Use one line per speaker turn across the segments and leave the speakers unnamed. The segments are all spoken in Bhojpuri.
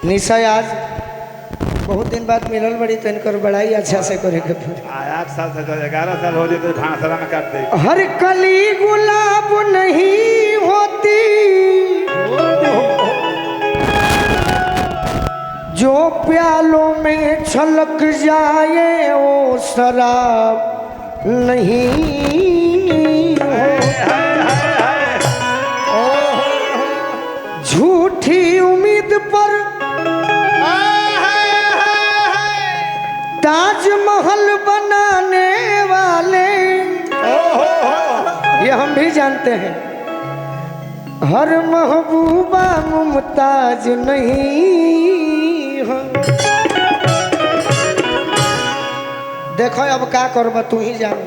निशा आज बहुत दिन बाद मिलल बड़ी तो इनकर बड़ाई अच्छा से करे के पड़ी।
8 साल से 11 साल हो जाए तो भाषा में काट दे।
हर कली गुलाब नहीं होती, जो प्यालों में छलक जाए वो शराब नहीं हो। झूठी उम्मीद पर ताजमहल बनाने वाले, ये हम भी जानते हैं, हर महबूबा मुमताज नहीं हो। देखो अब क्या करब तू ही जान।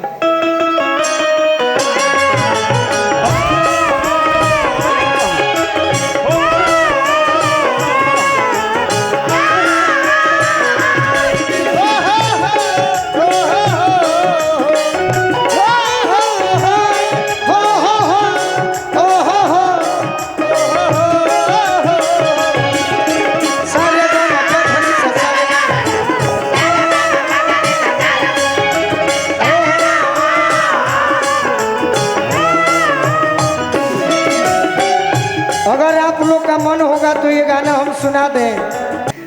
अगर आप लोग का मन होगा तो ये गाना हम सुना दें।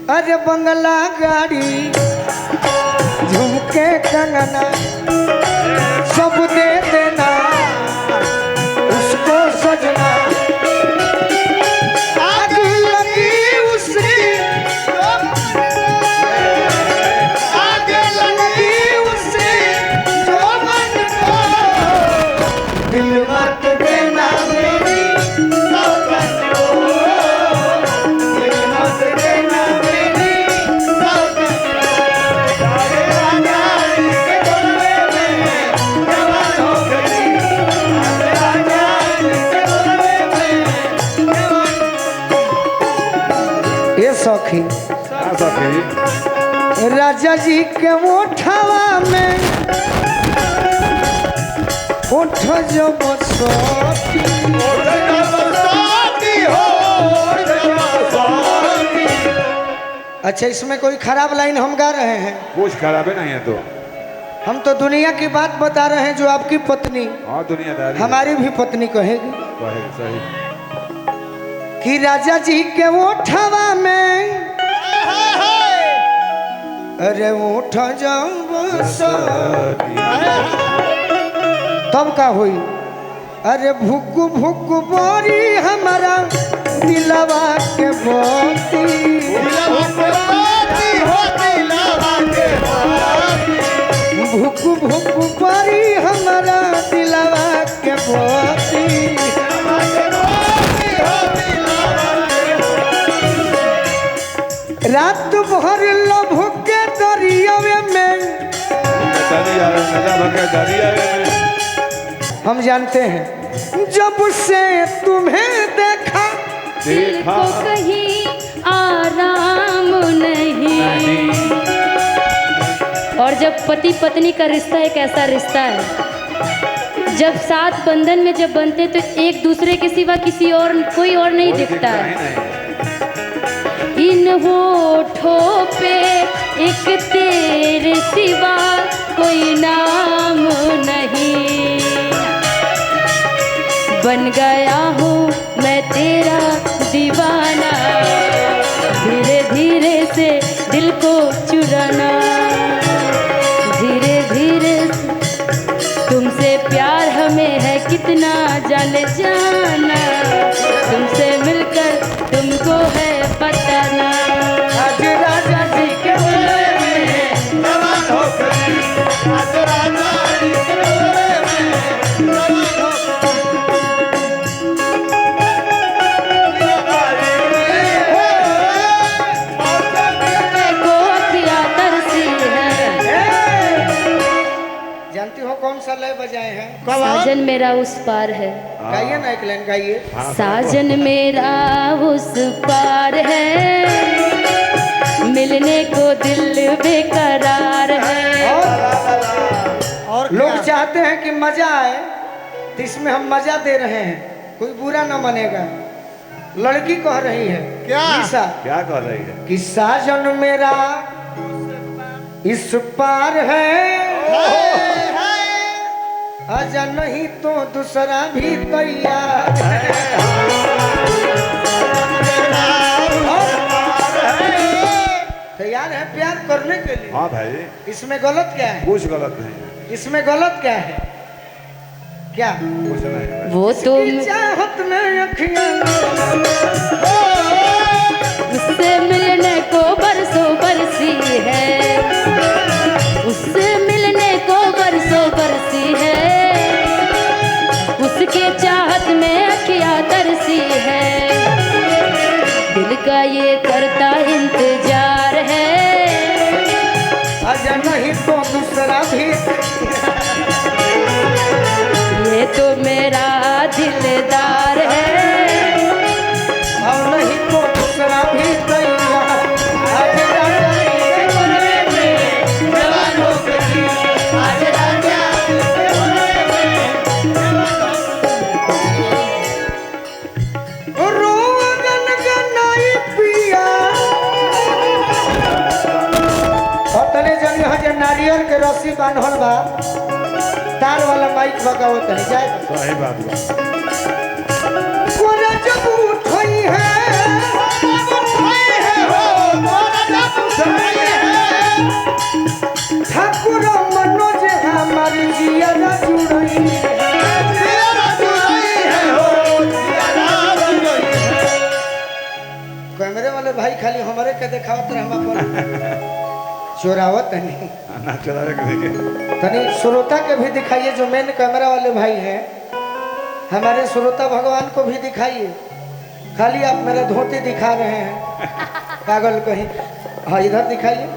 अरे बंगला गाड़ी झुमके कंगना सब दे देना उसको सजना, आग लगी उसकी आग लगी उसकी जो मन को दिल मत देना मेरी सखी। राजा जी के ओठवा में ओठ जो बसोती हो। अच्छा इसमें कोई खराब लाइन हम गा रहे हैं?
कुछ खराब है नहीं है तो
हम तो दुनिया की बात बता रहे हैं जो आपकी पत्नी
दुनियादारी
हमारी भी पत्नी कहेगी।
सही
कि राजा जी के ओठवा में अरे उठ जाओ तब का हुई। अरे भुक भुक बोरी हमारा दिलवा के बोती, भुक भुक बोरी हमारा दिलवा के बोती। रात भर लभ के दरियावे में हम जानते हैं जब से तुम्हें देखा
दिल को कहीं आराम नहीं। और जब पति पत्नी का रिश्ता एक ऐसा रिश्ता है जब सात बंधन में जब बनते तो एक दूसरे के सिवा किसी और कोई और नहीं दिखता है। इन होठों पे एक तेरे सिवा कोई नाम नहीं। बन गया हूँ मैं तेरा दीवाना, धीरे धीरे से दिल को चुराना, धीरे धीरे तुमसे प्यार हमें है कितना जाने जाना, तुमसे मिलकर तुमको है बताना।
आज राजा जी के बोले में जवान हो गई, आज राजा जी के बोले में जवान हो जानती हो कौन सा लय बजाए हैं?
साजन मेरा उस पार है।
गाइए ना एक लाइन गाइए।
साजन मेरा उस पार है, मिलने को दिल बेकरार है।
और लोग चाहते हैं कि मजा आए तो इसमें हम मजा दे रहे हैं, कोई बुरा ना मानेगा। लड़की कह रही है
क्या?
निशा
क्या कह रही है?
कि साजन मेरा इस पार है, आजा नहीं तो दूसरा भी तैयार है। तैयार है प्यार करने के लिए।
हाँ भाई,
इसमें गलत क्या है?
कुछ गलत नहीं है,
इसमें गलत क्या है? क्या?
कुछ नहीं है।
वो तो
चाहत में अखियां
उससे मिलने को बरसों बरसी है, उससे मिलने को बरसों बरसी है, उसके चाहत में अखियाँ तरसी है, दिल का ये करता इंतजार है,
आजा नहीं तो दूसरा भी।
ये तो मेरा दिलदार है,
और नहीं तो दूसरा भी तैयार। आज राजा के कोने में जवान हो गई, आज राजा के कोने में जवान हो गई। रोगन गनाई पिया और तने जन जे नारियल के रस्सी बांधल बा, तार वाला माइक बगाओ तनी जाए।
सही बात बा।
कोना जब उठई है ठाकुर मनोज हमार जिया जुड़ई कैमरे वाले भाई खाली हमारे के देखावत रहे, हम अपन चोरावत नहीं।
ना चलावे के देखिए।
तनी श्रोता के भी दिखाइए, जो मेन कैमरा वाले भाई हैं हमारे श्रोता भगवान को भी दिखाइए। खाली आप मेरा धोती दिखा रहे हैं पागल कहीं। हाँ इधर दिखाइए।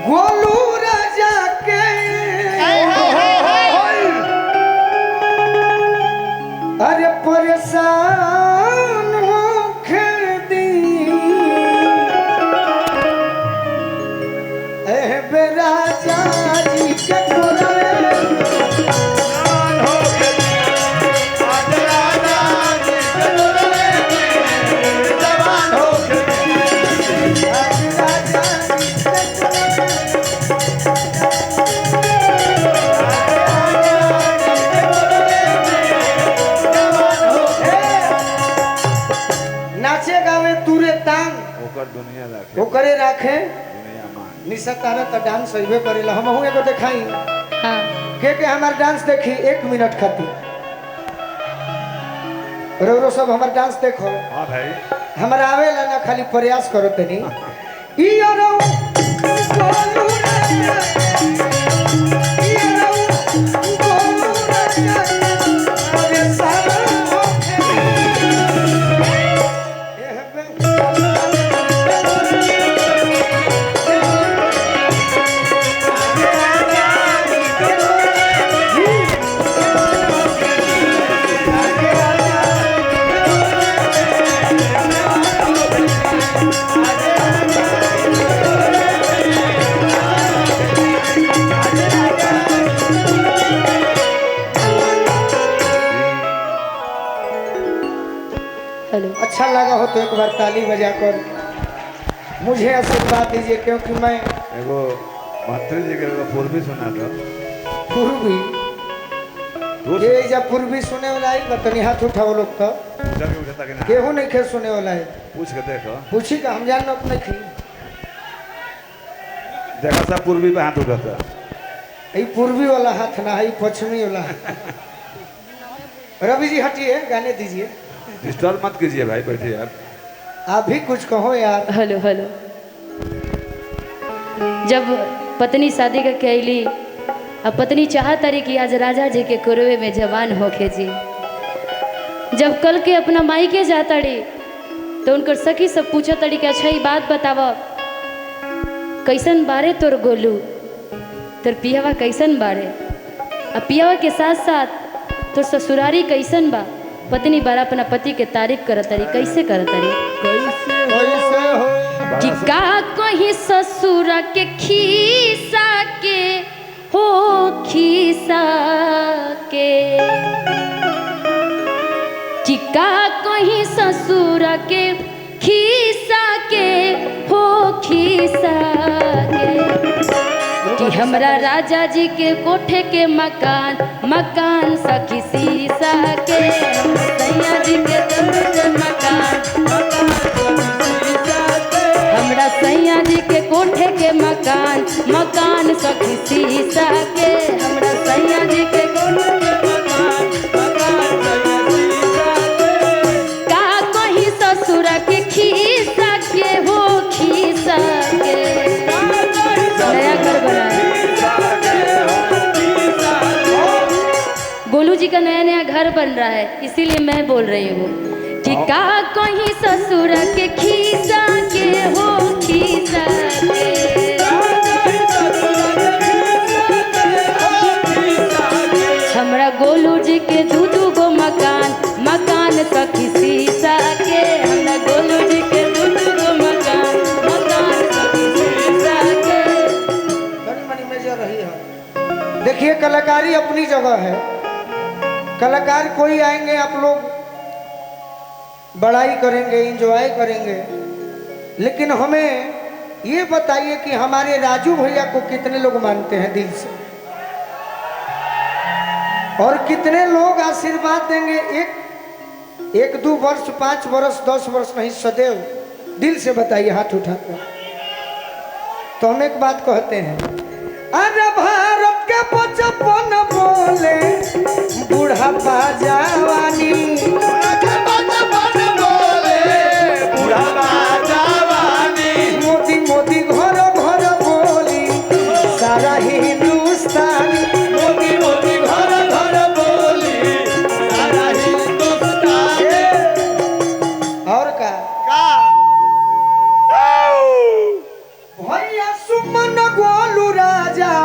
गोलू राजा के अरे परेशान हो दी राजा जी के नाचे गावे तुरे तांग
ओकर दुनिया रखे,
ओकरे राखे
दुनिया मान।
निशा तारा तो डांस होइबे करेला। हम एगो देखाई
हाँ
के हमार डांस देखी 1 मिनट खातिर। रो सब हमार डांस देखो।
हाँ भाई,
हमारा आवेला ना, खाली प्रयास करो तनी। ई अरौ गोलू राजा, ई अरौ गोलू राजा, अरे सारा
हेलो।
अच्छा लगा हो तो एक बार ताली बजाकर मुझे आशीर्वाद दीजिए, क्योंकि मैं
एगो मंत्री जी के एगो पूर्वी सुना था।
पूर्वी
तू
ये जब पूर्वी सुने वाला आई तनी हाथ उठाओ लोग तो
चल के उठता कि ना?
केहू नहीं खे सुने वाला है।
पूछ के देखो,
पूछी का हम जान अपने खी
देखा सब पूर्वी पे हाथ उठाता।
यही पूर्वी वाला हाथ ना है, पश्चिमी वाला हाथ। रवि जी हटिए, गाने दीजिए।
डिस्टर्ब मत कीजिए भाई, बैठिए आप।
आप भी कुछ कहो यार।
Hello hello. जब पत्नी शादी का कैली, अब पत्नी चाहत रही कि आज राजा जी के कुरवे में जवान होके जी। जब कल के अपना मायके जाता रही तो उनकर सखी सब पूछा तड़ी कि अच्छा ये बात बताव, कैसन बारे तोर गोलू, तोर पियावा कैसन बारे, अब पियावा के साथ साथ तोर ससुरारी कैसन बा। पत्नी बारा अपना पति के तारीफ करत रही। कैसे करत रही?
कैसे हो
कि का कहीं ससुर के खीसा के हो खीसा के का कहीं ससुर के खीसा के हो खीसा के कि हमरा राजा जी के कोठे के मकान सखी सीसा के सैया जी के मकान हमरा सैया जी के कोठे के मकान सखी सीसा के हमरा सैया जी के कोठे के का कहीं ससुर के खीसा के हो खीसा के नया घर बना गोलू जी का नया घर बन रहा है, इसीलिए मैं बोल रही हूँ कि का कहीं ससुर के खीसा के हो खीसा के हमरा गोलू जी के दू गो मकान सखी सीसा के हमरा गोलू जी के दू गो मकान सखी सीसा के।
बड़ी मनी मेजर रही है। देखिए कलाकारी अपनी जगह है, कलाकार कोई आएंगे आप लोग बड़ाई करेंगे, एंजॉय करेंगे, लेकिन हमें ये बताइए कि हमारे राजू भैया को कितने लोग मानते हैं दिल से, और कितने लोग आशीर्वाद देंगे एक दो वर्ष 5 वर्ष 10 वर्ष नहीं, सदैव दिल से बताइए हाथ उठाकर। तो हम एक बात कहते हैं, अरे भारत के 55 बोले बुढ़ापा जवानी, मोदी मोदी घर घर बोली सारा हिंदुस्तानी, मोदी मोदी घर घर बोली सारा हिंदुस्तानी। और का भैया सुमन गोलू राजा,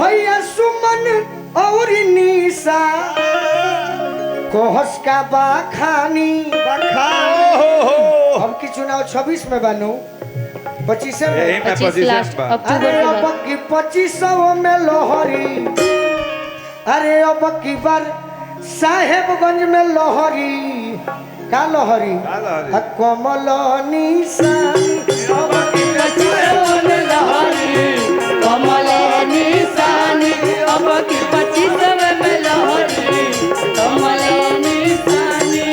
भैया सुमन और निशा कोहस का बाखानी। हम की चुनाव 26 में बनू 25 में
25 लास्ट अक्टूबर
अरे
में
अब की 25 में लोहरी, अरे अब की बार साहेबगंज में लोहरी, का लोहरी कमल निशानी, अब की
25 में लोहरी कमल निशानी, अब की 25 में लोहरी कमल निशानी।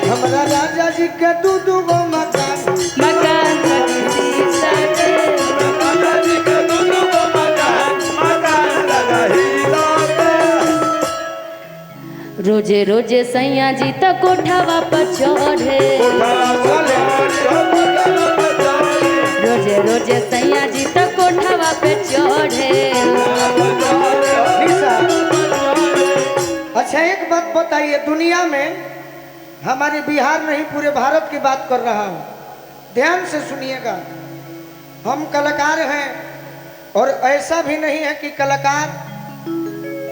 हमरा राजा जी के दू गो मकान
सखी सीसा के
राजा जी के दू गो मकान लगा ही
रोजे रोजे सैया जी त कोठावा पर चढ़े, रोजे रोजे सैया जी त कोठावा पे चढ़े।
अच्छा एक बात बताइए, दुनिया में हमारे बिहार नहीं पूरे भारत की बात कर रहा हूँ, ध्यान से सुनिएगा। हम कलाकार हैं और ऐसा भी नहीं है कि कलाकार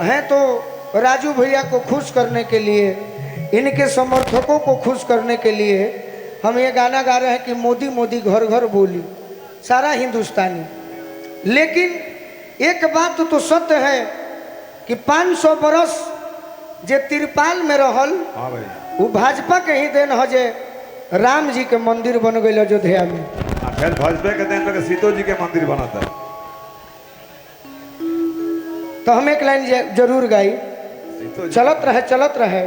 हैं तो राजू भैया को खुश करने के लिए, इनके समर्थकों को खुश करने के लिए हम ये गाना गा रहे हैं कि मोदी मोदी घर घर बोली सारा हिंदुस्तानी। लेकिन एक बात तो सत्य है कि 500 बरस जे तिरपाल में रहल,
हाँ भाई,
वो भाजपा के ही देन है जे राम जी के मंदिर बन गई अयोध्या में।
फिर भाजपा के दिन लगे सीतो जी के मंदिर बना था।
तो हम एक लाइन जरूर गाई,
सीतो जी
चलत रहे चलत रहे।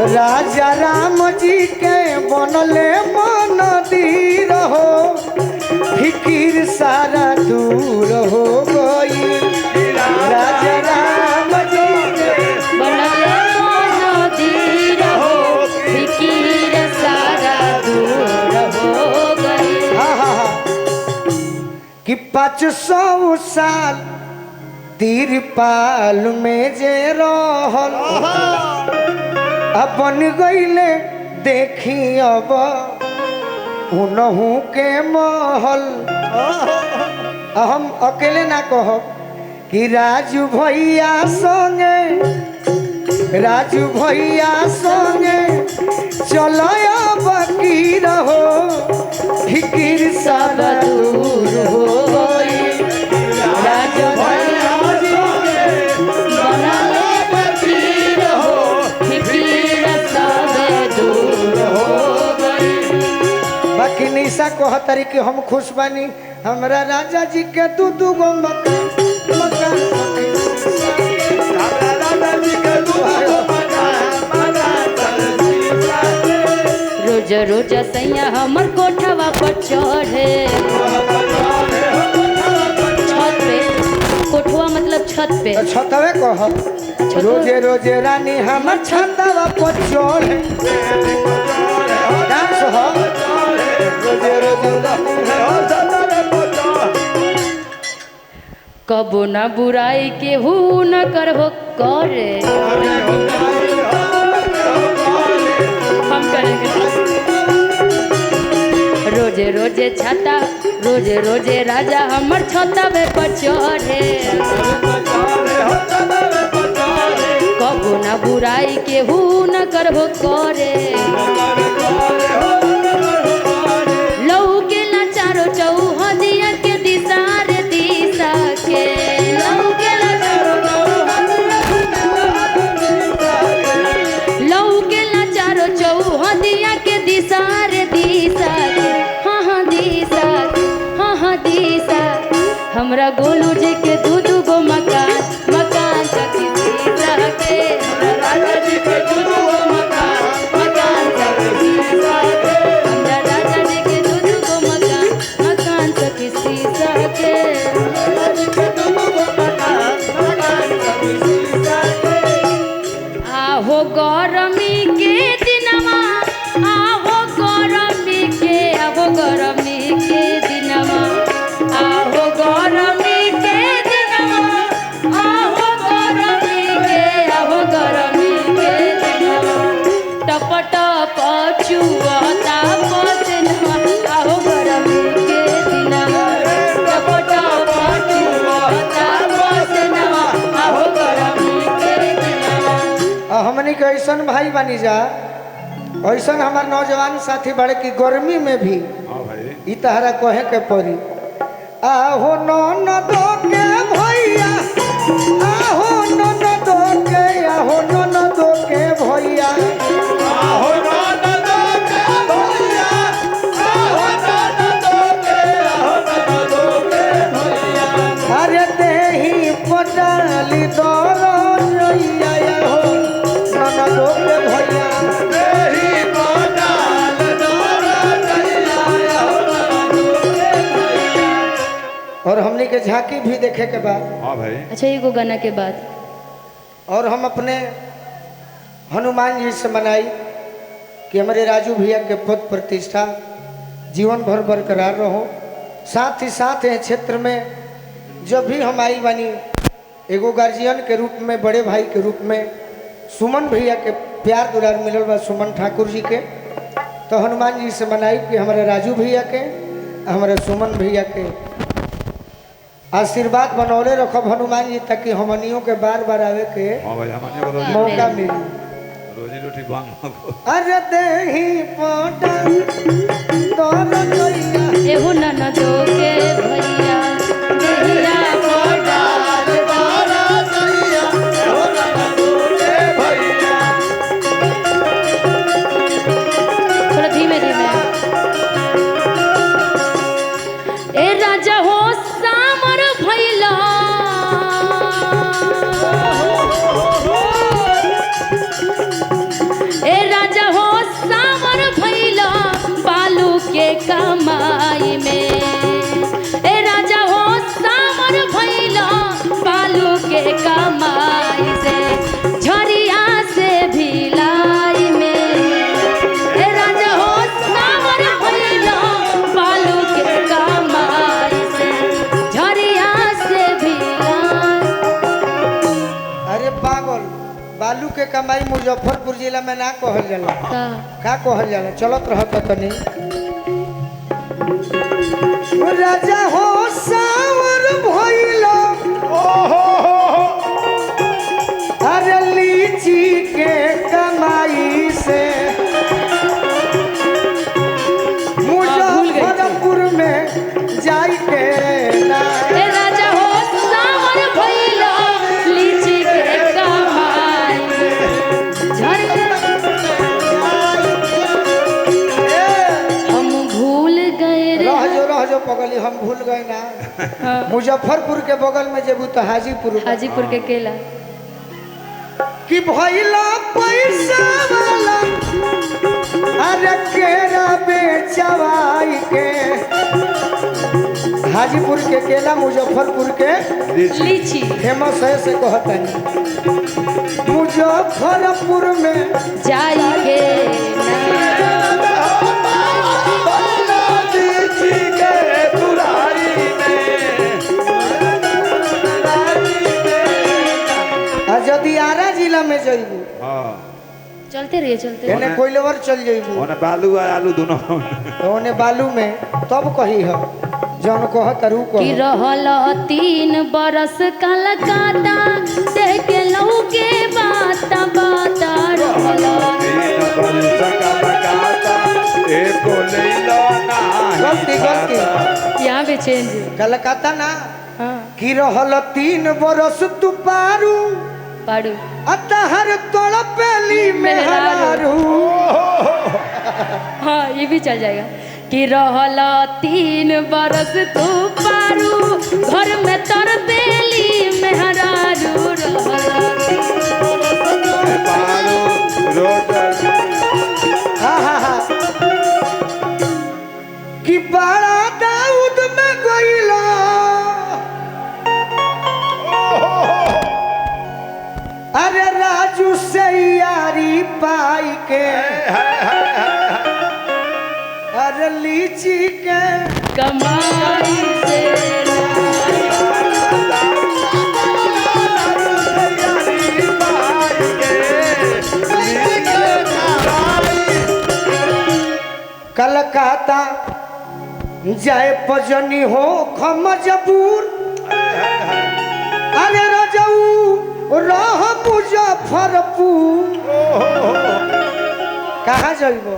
राजा राम जी के बनले मंदिर हो, फिकिर सारा दूर हो गई। राजा राम जी के
बनले मंदिर हो, फिकीर सारा दूर हो गई।
कि 500 साल तिरपाल में जे रहल, अब बन गईले देखी अब उनहू के महल। हम अकेले ना कहब कि राजू भैया संगे, राजू भैया संगे चलो बकी रहो, फिकिर सारा दूर हो गई। राजू भैया निशा कहतरी कि हम खुश बानी हमरा राजा जी के दू दू गो मकान
हमरा राजा जी के दूगो मकान चल शीशा के।
रोज रोज सैया हमर कोठवा पर चढ़े, छत पे, कोठवा मतलब छत पे,
छतवे कह रोजे रोजे रानी हमर छतवा पर चढ़े डांस हो रोजे रोजे
कबो न बुराई के हु न करबो करे, हम करेंगे। रोजे रोजे छाता, रोजे रोजे राजा हमर छतवे पर चढ़े, कबो न बुराई के हु न करबो करे। लहू के ला चारो चौहदिया के दिशा रे दिशा के, लहू के ला चारो चौहदिया के दिशा रे दिशा के, हाँ दिशा, हाँ दिशा। हमरा गोलू जी के दू दू गो मकान चकी दिशा के, हमरा राजा जी के दू दू गो मकान चकी दिशा के, हमरा राजा जी के दू दू गो मकान चकी दिशा के। आहो गरमी के दिनमा, आहो गरमी के, आहो गरमी के दिनमा, आहो गरमी के दिनमा, आहो गरमी के, आहो गरमी के दिनमा। टप टप चुवता पसनमा, आहो गरमी के दिनमा, टप टप चुवता पसनमा, आहो गरमी के दिनमा।
हमनी के ऐसन भाई बनी जा, ऐसन हमार नौजवान साथी बड़े की गर्मी में भी
हाँ भाई
ई तहरा कहे के पड़ी आहो ननदो के भैया, आहो ननदो के, आहो ननदो के भैया,
आहो ननदो के भैया, आहो ननदो के, आहो ननदो के भैया।
अरे देही पटाली दौड़ रैया हो ननदो के भैया।
तेरी कोडाल दौड़ रैया हो ननदो के भैया।
और हमनी के झांकी भी देखे के बाद
हाँ भाई
अच्छा एगो गाना के बाद
और हम अपने हनुमान जी से मनाई कि हमारे राजू भैया के पद प्रतिष्ठा जीवन भर बरकरार रहो। साथ ही साथ ये क्षेत्र में जब भी हम आई बनी एगो गार्जियन के रूप में, बड़े भाई के रूप में सुमन भैया के प्यार दुलार मिलल बा, सुमन ठाकुर जी के, तो हनुमान जी से मनाई कि हमारे राजू भैया के, हमारे सुमन भैया के आशीर्वाद बनौले रखब हनुमान जी, ताकि हमनियों के बार बार आवे के
हाँ भाई हमारे को
मौका मिली।
रोजी रोटी बांग
अरे देही पोटा तोर जोइया
एहू ननदो के भैया देहिया
कोडाल दौड़ रैया हो ननदो के भैया।
थोड़ा धीमे धीमे। ए राजा हो सामर भैला, ए राजा हो सामर भैला बालू के कमाई में, ए राजा हो सामर भैला बालू के कमाई से, झरिया से भिलाई में। ए राजा हो सामर भैला बालू के कमाई से, झरिया से भिलाई।
अरे पागल, बालू के कमाई मुजफ्फरपुर जिला में ना कहल जाला, का कहल जाला, चलत रहत तनी। राजा हो सावर भइलो अरे लीची के कमाई से मुजफ्फरपुर में जाई के ना।
ए राजा हो सावर भइला लीची के कमाई, झरिया हम भूल गए
मुजफ्फरपुर के बगल में जेबू तो हाजीपुर बा।
हाजीपुर के केला।
कि भइला पैसा वाला अरे केरा बेचवाई के। हाजीपुर के केला मुजफ्फरपुर के
लीची
फेमस है से कहते हैं। मुजफ्फरपुर में
जाई के
लीची के तुराई में
यदि आरा जिला में जइबू
चलते रहिए चलते रहिए।
एने कोइलवर चल जइबू
ओने बालू आ आलू दोनों
ओने बालू में तब कही हो जौन कह तरू
कि
कह।
रहल 3 बरस कलकत्ता देख के लहू के बाता बाता रहल।
गलती
यहाँ पे चेंज
कलकत्ता ना
हाँ
कि रहल 3 बरस तू पारू
पाड़ू
अतहर तोड़ पेली मेहरारू।
हाँ ये भी चल जाएगा कि रहल 3 बरस तू पारू घर में तर बेली मेहरारू
हाँ कि बड़ा दाऊद में गइला अरे राजू से यारी पाई के अरे लीची के
कमाई से
कलकत्ता जाए पजनी हो खमजबूर अरे रजऊ रह मुजफ्फरपुर। कहाँ जाइबो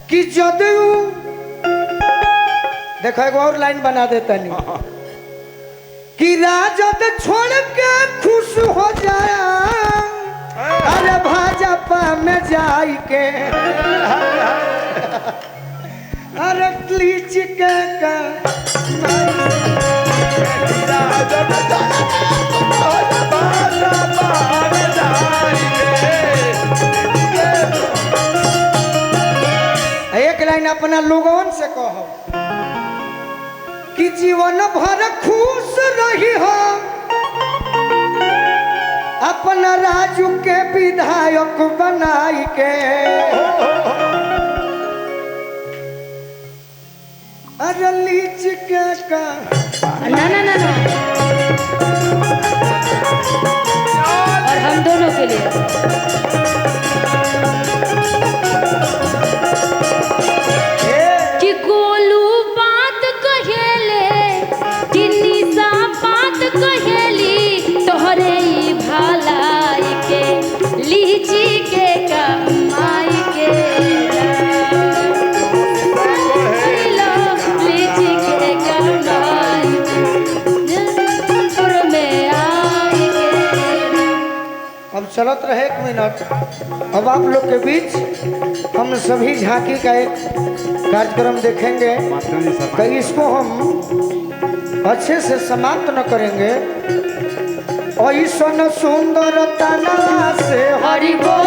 कि जदू देखो एक और लाइन बना देता नहीं कि राजद छोड़ के खुश हो जाया अरे भाजपा में जाई के अरे लीची के का एक लाइन अपना लोगों से कहो कि जीवन भर खुश रही हो अपना राजू के विधायक बनाई के अरे लीच के का
ना ना ना ना और हम दोनों के लिए कि गोलू बात कहेले कि निशा बात कहेली तोहरे ई भलाई के लीची के कमाई के लीची के कमाई में आई के।
अब चलत रहे 1 मिनट। अब आप लोग के बीच हम सभी झांकी का एक कार्यक्रम देखेंगे तो इसको हम अच्छे से समाप्त न करेंगे। ऐसा सुंदर तना से
हरि बोल